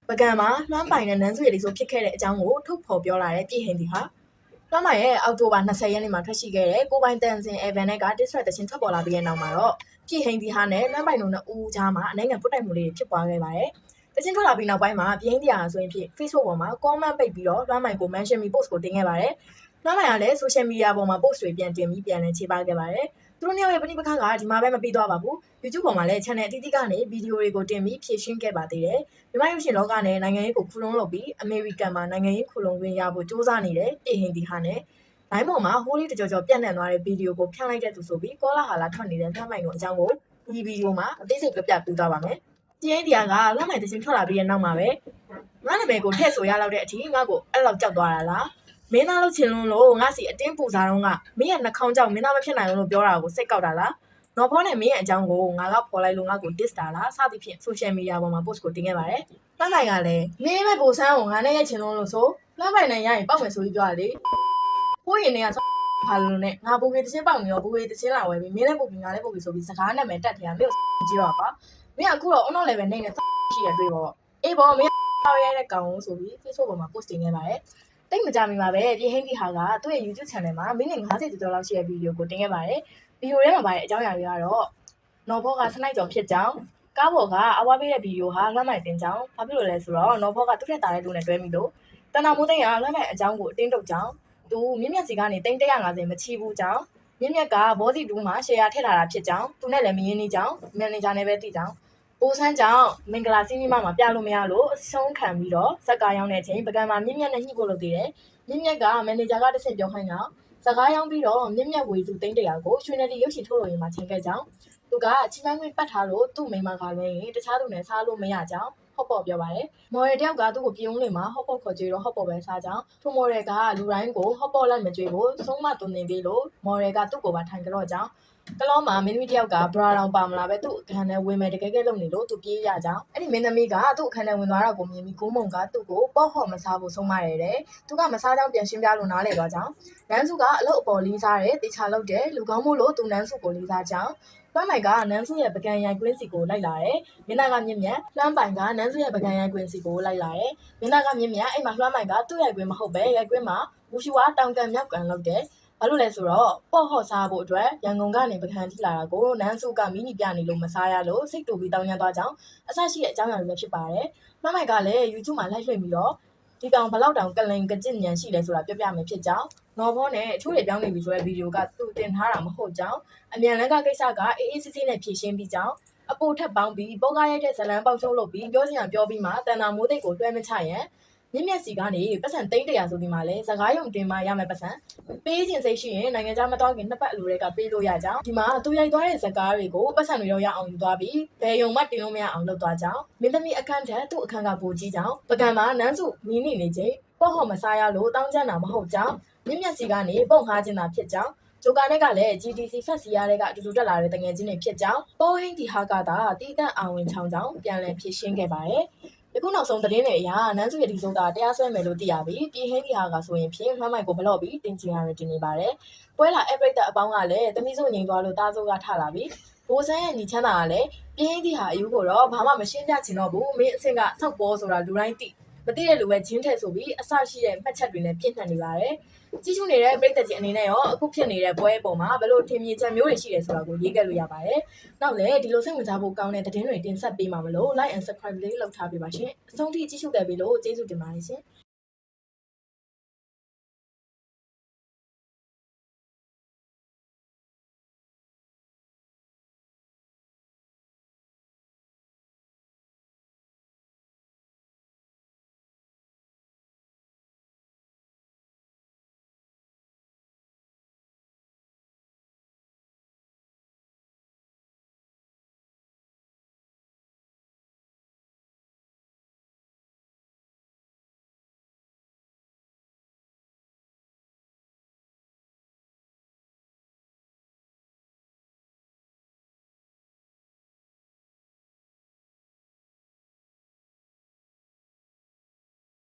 ပကံမှာလွှမ်းပိုင်တဲ့နန်းစုရည်လေးဆိုဖြစ်ခဲ့တဲ့အကြောင်းကိုထုတ်ဖော်ပြောလာတဲ့ပြည်ဟင်ဒီဟာလွှမ်းပိုင်ရဲ့အောက်တိုဘာ20ရက်နေ့မှာထွက်ရှိခဲ့တဲ့ကိုပိုင်တန်စင် Evan နဲ့က diss တချင်းထွက်ပေါ်လာပြီးတဲ့နောက်မှာတော့ပြည်ဟင်ဒီဟာနဲ့လွှမ်းပိုင်တို့နှစ်ဦးကြားမှာအနေငယ်ပုတ်တိုက်မှုလေးဖြစ်ပွားခဲ့ပါတယ်။တချင်းထွက်လာပြီးနောက်ပိုင်းမှာပြည်ဟင်ဒီဟာဆိုရင်ဖြစ် Facebook ပေါ်မှာ comment ပိတ်ပြီးတော့လွှမ်းပိုင်ကို mention ပြီး post ကိုတင်ခဲ့ပါတယ်။လွှမ်းပိုင်ကလည်း social media ပေါ်မှာ post တွေပြန်တင်ပြီးပြန်လည်ခြေပခဲ့ပါတယ်။သူတို့နှစ်ယောက်ရဲ့ပဋိပက္ခကဒီမှာပဲမပြီးသွားပါဘူး။ YouTube ပေါ်မှာလည်း channel အသီးသီးကနေဗီဒီယိုတွေကိုတင်ပြီးဖြည့်ရှင်းခဲ့ပါသေးတယ်။မြန်မာရုပ်ရှင်လောကနဲ့နိုင်ငံရေးကိုခုလုံးလုပ်ပြီးအမေရိကန်မှာနိုင်ငံရေးခုလုံးဝင်ရဖို့စ조사နေတဲ့ပြည်ဟင်ဒီဟာနဲ့လိုင်းပေါ်မှာဟိုးလေးတကြောပြန့်နှံ့သွားတဲ့ဗီဒီယိုကိုဖြန့်လိုက်တဲ့သူဆိုပြီးကောလာဟာလာထွက်နေတဲ့လွှမ်းမိုင်တို့အကြောင်းကိုဒီဗီဒီယိုမှာအသေးစိတ်ပြပြပေးသွားပါမယ်။ပြည်ဟင်ဒီဟာကလွှမ်းမိုင်တချင်းထွက်လာပြီးတဲ့နောက်မှာပဲငါနာမည်ကိုထည့်ဆိုရလောက်တဲ့အထိငါ့ကိုအဲ့လောက်ကြောက်သွားတာလား။မင်းသားလို့ချင်လို့ငါစီအတင်းပူစားတော့ငါမင်းရဲ့နှာခေါင်းကြောင့်မင်းသားမဖြစ်နိုင်လို့ပြောတာကိုစိတ်ကောက်တာလား။နော်ဖောနဲ့မင်းရဲ့အကြောင်းကိုငါကဖော်လိုက်လို့ငါ့ကို diss တာလားစသဖြင့် social media ပေါ်မှာ post ကိုတင်ခဲ့ပါတယ်။လွှမ်းမိုင်ကလည်းမင်းပဲပိုဆန်းကိုငါနဲ့ရိုက်ချင်လို့ဆိုလွှမ်းမိုင်နဲ့ရရင်ပောက်မယ်ဆိုပြီးပြောရလေ။ဟိုးရင်တွေကဘာလို့နဲ့ငါဘူဝေတချင်းပေါက်နေရောဘူဝေတချင်းလာဝဲပြီးမင်းလည်းပုတ်ပြီးငါလည်းပုတ်ပြီးဆိုပြီးစကားနာမည်တက်ထရမင်းကိုကြည့်တော့ပါမင်းအခုတော့ online level နဲ့ရှိရတွေ့ပေါ့အေးပေါ့မင်းရိုက်တဲ့ကောင်ဆိုပြီး Facebook ပေါ်မှာ post တင်ခဲ့ပါတယ်တိတ်မကြမီမှာပဲပြည်ဟင်းဒီဟာကသူ့ရဲ့ YouTube channel မှာမိနစ်50ကျော်လောက်ရှိတဲ့ဗီဒီယိုကိုတင်ခဲ့ပါတယ်ဗီဒီယိုထဲမှာပါတဲ့အကြောင်းအရာတွေကတော့နော်ဘောကစနိုက်ကြောင်ဖြစ်ကြောင်းကားပေါ်ကအဝါပေးတဲ့ဗီဒီယိုဟာလွှမ်းမိုင်တင်ကြောင်းဘာဖြစ်လို့လဲဆိုတော့နော်ဘောကသူ့ထက်တာတဲ့လူနဲ့တွဲမိလို့တဏ္ဍာမိုးသိန်းကလွှမ်းမိုင်အကြောင်းကိုအတင်းတုတ်ကြောင်းသူမြင့်မြတ်စီကနေတိန်း150မချီဘူးကြောင်းမြင့်မြတ်ကဘောစီတူးမှာ share ထည့်ထားတာဖြစ်ကြောင်းသူနဲ့လည်းမရင်းနေကြောင်းမန်နေဂျာနဲ့ပဲသိကြောင်းပိုဆန်းကြောင့်မင်္ဂလာစီးနီးမားမှာပြလို့မရလို့အဆုံးခံပြီးတော့ဇက်ကားရောင်းတဲ့အချိန်ပကံမှာမြင့်မြတ်နဲ့ညှိဖို့လုပ်သေးတယ်မြင့်မြတ်ကမန်နေဂျာကတစ်ဆင့်ပြောခိုင်းတာဇက်ကားရောင်းပြီးတော့မြင့်မြတ်ဝေစုသိန်း100ကိုရွှေနယ်တီရုပ်ရှင်ထုတ်လို့ရမှာချိန်ခဲ့ကြောင်းသူကချင်းပိုင်းဝင်ပတ်ထားလို့သူ့မိမကလည်းတခြားသူနဲ့စားလို့မရကြောင်းဟော့ပေါ့ပြောပါတယ်မော်ရယ်တယောက်ကသူ့ကိုပြုံးနေမှာဟော့ပေါ့ခေါ်ကြွေးတော့ဟော့ပေါ့ပဲစားကြောင်းထိုမော်ရယ်ကလူတိုင်းကိုဟော့ပေါ့လိုက်မကြွေးဖို့ဆုံးမသွန်သင်ပေးလို့မော်ရယ်ကသူ့ကိုပါထိုင်ကြတော့ကြောင်းတလောမှာမင်းသမီးတယောက်ကဘရာတောင်ပါမလာပဲသူ့အခန်းထဲဝင်မယ်တကယ်လုံနေလို့သူပြေးရကြောင်းအဲ့ဒီမင်းသမီးကသူ့အခန်းထဲဝင်သွားတာကိုမြင်ပြီးကိုမုံကသူ့ကိုပေါ့ဟော့မစားဖို့ဆုံးမရတယ်သူကမစားကြောင်းပြန်ရှင်းပြလို့နားလေသွားကြောင်းနန်းစုကအလုပ်အပေါ်လေးစားတယ်တေချာလုပ်တယ်လူကောင်းမို့လို့သူနန်းစုကိုလေးစားကြောင်းလွှမ်းပိုင်ကနန်းစုရဲ့ပကံရိုင်ကွင်းစီကိုလိုက်လာတယ်။မင်းသားကမြင့်မြတ်လွှမ်းပိုင်ကနန်းစုရဲ့ပကံရိုင်ကွင်းစီကိုလိုက်လာတယ်။မင်းသားကမြင့်မြတ်အဲ့မှာလွှမ်းပိုင်ကသူ့ရိုင်ကွင်းမဟုတ်ပဲရိုင်ကွင်းမှာဝူရှူဝါတောင်ကန်မြောက်ကန်လုပ်တယ်။ဘာလို့လဲဆိုတော့ပေါ့ဟော့စားဖို့အတွက်ရန်ကုန်ကနေပကံထိလာတာကိုနန်းစုကမီနီပြနေလို့မစားရလို့စိတ်တူပြီးတောင်းရမ်းသွားကြောင်းအဆရှိတဲ့အကြောင်းအရာတွေဖြစ်ပါတယ်။လွှမ်းပိုင်ကလည်း YouTube မှာ live လွှင့်ပြီးတော့ဒီကောင်ဘလောက်တောင်ကလင်ကကြစ်ညံရှိလဲဆိုတာပြောပြမယ်ဖြစ်ကြောင်းနော်ဘောနဲ့အချို့တွေပြောင်းနေပြီဆိုတဲ့ဗီဒီယိုကသူတင်ထားတာမဟုတ်ကြောင်းအမြန်လန်းကကိစ္စကအေးအေးဆေးဆေးနဲ့ဖြည့်ရှင်းပြီးကြောင်းအပိုထက်ပေါင်းပြီးပေါကားရိုက်တဲ့ဇလန်းပေါက်ချုံလုပ်ပြီးပြောစရာပြောပြီးမှတန်တာမိုးသိတ်ကိုတွဲမချရန်မြင့်မြတ်စီကနေပတ်စံ300ဆိုပြီးမှလဲစကားယုံတင်မှရမယ်ပတ်စံပေးခြင်းစိတ်ရှိရင်နိုင်ငံခြားမတော်ခင်နှစ်ပတ်အလိုတွေကပေးလို့ရကြောင်းဒီမှာသူရိုက်သွားတဲ့ဇကားတွေကိုပတ်စံတွေတော့ရအောင်ယူသွားပြီးဘယ်ယုံမှတင်လို့မရအောင်လုပ်သွားကြောင်းမင်းသမီးအခန်းထက်သူ့အခန်းကပိုကြီးကြောင်းပကံမှာနန်းစုမီးနေချိန်ပေါ့ဟော်မစားရလို့တောင်းကြတာမဟုတ်ကြောင်းမြင့်မြတ်စီကနေပုံငှားခြင်းသာဖြစ်ကြောင်းဂျိုကာနဲ့ကလည်း GTC ဖက်စီရတဲ့ကအတူတူတက်လာတဲ့တငယ်ချင်းတွေဖြစ်ကြောင်းပိုဟင်းဒီဟာကသာတီးတန့်အောင်ဝင်ချောင်းကြောင်းပြန်လည်ဖြည့်ရှင်းခဲ့ပါတယ်။ဒီခုနောက်ဆုံးသတင်းတွေအရနန်းစုရဲ့ဒီဆုံးကတရားစွဲမယ်လို့သိရပြီးပြည်ဟင်းဒီဟာကဆိုရင်ဖြင့်လွှမ်းမိုက်ကိုဘလော့ပြီးတင်ချင်ရတယ်တင်နေပါတယ်။ပွဲလာအပရိသတ်အပေါင်းကလည်းတမီးစုငိန်သွားလို့တားစိုးကထလာပြီးဘိုးဆန်းရဲ့ညီချမ်းသာကလည်းပြည်ဟင်းဒီဟာအယူကိုတော့ဘာမှမရှင်းပြချင်တော့ဘူးမင်းအဆင့်ကဆောက်ပေါ်ဆိုတာလူတိုင်းသိမသိတဲ့လူပဲဂျင်းထက်ဆိုပြီးအဆရှိတဲ့မှတ်ချက်တွေနဲ့ပြည့်နှံ့နေပါတယ်။ကြီးစုနေတဲ့ပြည်သက်ကြီးအနေနဲ့ရောအခုဖြစ်နေတဲ့ပွဲအပေါ်မှာဘယ်လိုထင်မြင်ချက်မျိုးတွေရှိတယ်ဆိုတာကိုရေးခဲ့လို့ရပါတယ်။နောက်လည်းဒီလိုစိတ်ဝင်စားဖို့ကောင်းတဲ့သတင်းတွေတင်ဆက်ပေးမှာမလို့ like and subscribe လေးလုပ်ထားပေးပါရှင်။အဆုံးထိကြည့်ရှုခဲ့ပြီးလို့ကျေးဇူးတင်ပါတယ်ရှင်။